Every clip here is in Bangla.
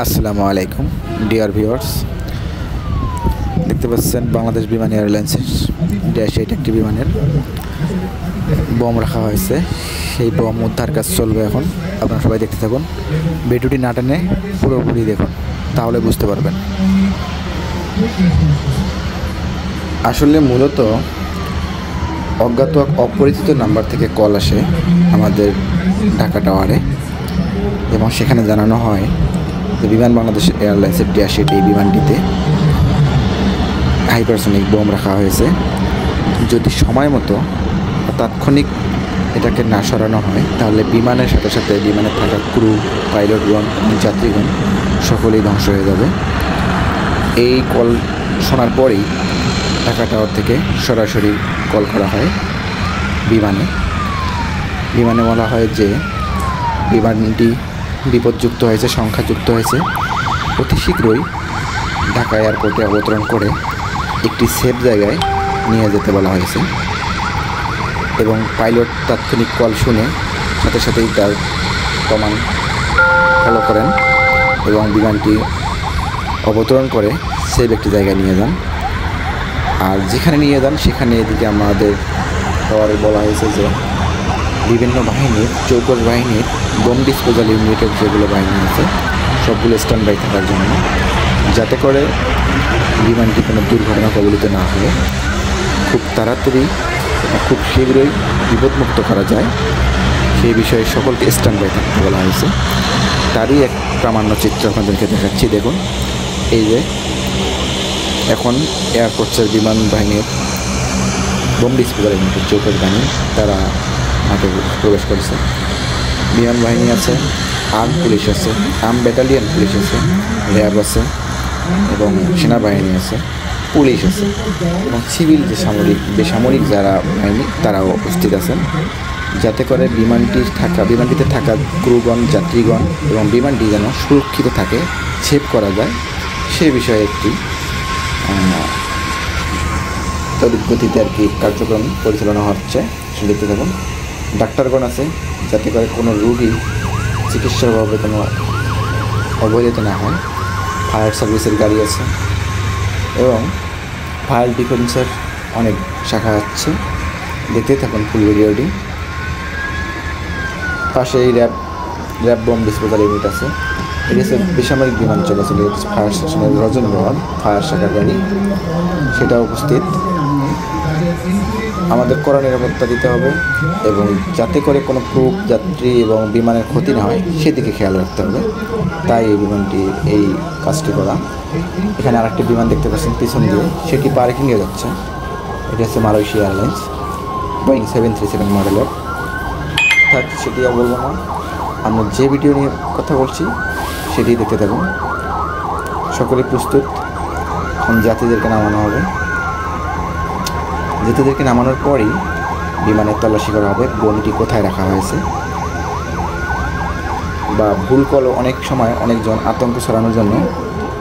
আসসালামু আলাইকুম ডিয়ার ভিউয়ার্স, দেখতে পাচ্ছেন বাংলাদেশ বিমান এয়ারলাইন্সের ড্যাশ 8 একটি বিমানের বম রাখা হয়েছে। সেই বম উদ্ধার কাজ চলবে এখন। আপনারা সবাই দেখতে থাকুন, ভিডিওটি না টেনে পুরোপুরি দেখুন, তাহলে বুঝতে পারবেন। আসলে মূলত অজ্ঞাত অপরিচিত নাম্বার থেকে কল আসে আমাদের ঢাকা টাওয়ারে, এবং সেখানে জানানো হয় যে বিমান বাংলাদেশ এয়ারলাইন্সের ড্যাশ 8 এই বিমানটিতে হাইপারসনিক বোম রাখা হয়েছে। যদি সময় মতো তাৎক্ষণিক এটাকে না সরানো হয়, তাহলে বিমানের সাথে সাথে বিমানে থাকা ক্রু, পাইলটগণ, যাত্রীগণ সকলেই ধ্বংস হয়ে যাবে। এই কল শোনার পরেই ঢাকা টাওয়ার থেকে সরাসরি কল করা হয় বিমানে বলা হয় যে বিমানটি বিপদযুক্ত হয়েছে, সংখ্যাযুক্ত হয়েছে, অতি শীঘ্রই ঢাকা এয়ারপোর্টে অবতরণ করে একটি সেফ জায়গায় নিয়ে যেতে বলা হয়েছে। এবং পাইলট তাৎক্ষণিক কল শুনে সাথে সাথেই তার কমান্ড ফলো করেন এবং বিমানটি অবতরণ করে সেফ একটি জায়গায় নিয়ে যান। আর যেখানে নিয়ে যান সেখানে এদিকে আমাদের টাওয়ারে বলা হয়েছে যে বিভিন্ন বাহিনীর, চৌকস বাহিনীর বোম ডিসপোজাল ইউনিটের যেগুলো বাহিনী আছে সবগুলো স্ট্যান্ড বাই থাকার জন্য, যাতে করে বিমানটি কোনো দুর্ঘটনা কবলিত না হয়, খুব তাড়াতাড়ি খুব শীঘ্রই বিপদমুক্ত করা যায়, সেই বিষয়ে সকলকে স্ট্যান্ড বাই থাকতে বলা হয়েছে। তারই এক প্রামাণ্য চিত্র আপনাদেরকে দেখাচ্ছি। দেখুন, এই যে এখন এয়ারফোর্সের বিমান বাহিনীর বোম ডিসপোজাল ইউনিটের চৌকস বাহিনী তারা মাঠে প্রবেশ করেছে। বিমান বাহিনী আছে, আর্ম পুলিশ আছে, আর্ম ব্যাটালিয়ন পুলিশ আছে, র্যাব আছে এবং সেনাবাহিনী আছে, পুলিশ আছে এবং সিভিল যে বেসামরিক যারা বাহিনী তারাও উপস্থিত আছেন, যাতে করে বিমানটিতে থাকা ক্রুগণ, যাত্রীগণ এবং বিমানটি যেন সুরক্ষিত থাকে, সেভ করা যায়, সে বিষয়ে একটি তড়িৎ গতিতে আর কি কার্যক্রম পরিচালনা হচ্ছে। সেটা দেখতে থাকুন। ডাক্তারগণ আছে, যাতে করে কোনো রোগী চিকিৎসার অভাবে কোনো অবহেলিত না হয়। ফায়ার সার্ভিসের গাড়ি আছে এবং ফায়ার ডিফেন্সের অনেক শাখা আছে। দেখতেই থাকুন ফুল ভিডিওটি। পাশে এই র্যাব বোম ডিসপোজাল ইউনিট আছে। এটি হচ্ছে বেসামরিক বিমান চলাচল ফায়ার স্টেশনের রজনীগঞ্জ ফায়ার শাখার গাড়ি, সেটা উপস্থিত। আমাদের কড়া নিরাপত্তা দিতে হবে এবং যাতে করে কোনো ক্রু, যাত্রী এবং বিমানের ক্ষতি না হয় সেদিকে খেয়াল রাখতে হবে। তাই এই বিমানটি এই কাজটি করা। এখানে আরেকটি বিমান দেখতে পাচ্ছেন পিছন দিয়ে, সেটি পার্কিংয়ে যাচ্ছে। এটি হচ্ছে মালয়েশিয়া এয়ারলাইন্স বোয়িং 737 মডেলের। থাক, সেটি আর বলবো না। আমরা যে ভিডিও নিয়ে কথা বলছি সেটি দেখতে থাকুন। সকলেই প্রস্তুত। এখন যাত্রীদেরকে নামানো হবে। যাত্রীদেরকে নামানোর পরই বিমানের তল্লাশি করা হবে বোমটি কোথায় রাখা হয়েছে। বা ভুল কল, অনেক সময় অনেকজন আতঙ্ক ছড়ানোর জন্য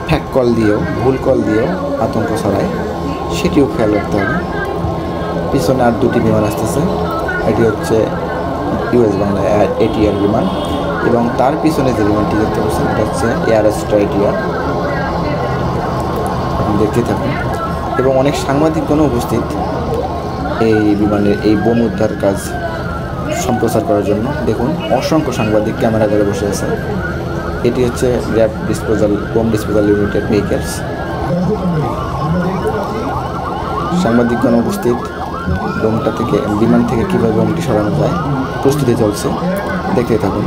ফ্যাক কল দিয়েও, ভুল কল দিয়েও আতঙ্ক ছড়ায়, সেটিও খেয়াল রাখতে হবে। পিছনে আর দুটি বিমান আসতেছে। এটি হচ্ছে ইউএস বাংলা এটিআর বিমান এবং তার পিছনে যে বিমানটি দেখতে পাচ্ছেন এটা হচ্ছে এয়ার অস্ট্রেলিয়া। দেখতে থাকুন। এবং অনেক সাংবাদিকগণও উপস্থিত এই বিমানের এই বোম উদ্ধার কাজ সম্প্রচার করার জন্য। দেখুন, অসংখ্য সাংবাদিক ক্যামেরা ধরে বসে আছে। এটি হচ্ছে র্যাব বোম ডিসপোজাল ইউনিটের ভেহিকেলস। সাংবাদিকগণ উপস্থিত। বিমান থেকে কীভাবে বোমটি সরানো যায় প্রস্তুতি চলছে, দেখতে থাকুন।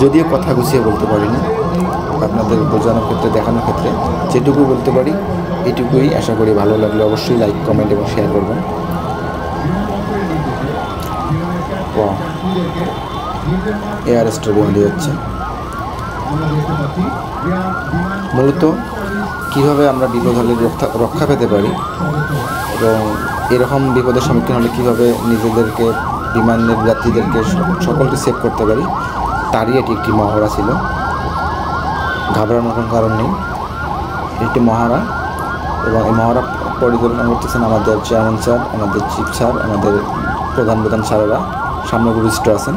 যদিও কথা গুছিয়ে বলতে পারি না, আপনাদের বোঝানোর ক্ষেত্রে, দেখানোর ক্ষেত্রে যেটুকু বলতে পারি এটুকুই। আশা করি ভালো লাগলে অবশ্যই লাইক, কমেন্ট এবং শেয়ার করবেন। এয়ার স্টেডিয়াম দিয়ে হচ্ছে। মূলত কীভাবে আমরা বিপদ হলে রক্ষা পেতে পারি এবং এরকম বিপদের সম্মুখীন হলে কীভাবে নিজেদেরকে, বিমানের যাত্রীদেরকে, সকলকে সেভ করতে পারি, তারই এটি একটি মহড়া ছিল। ঘাবড়ানোর কোনো কারণ নেই। একটি মহড়া এবং এই মহড়া পরিচালনা করতেছেন আমাদের চেয়ারম্যান স্যার, আমাদের চিফ স্যার, আমাদের প্রধান স্যারেরা সামনে উপবিষ্ট আছেন।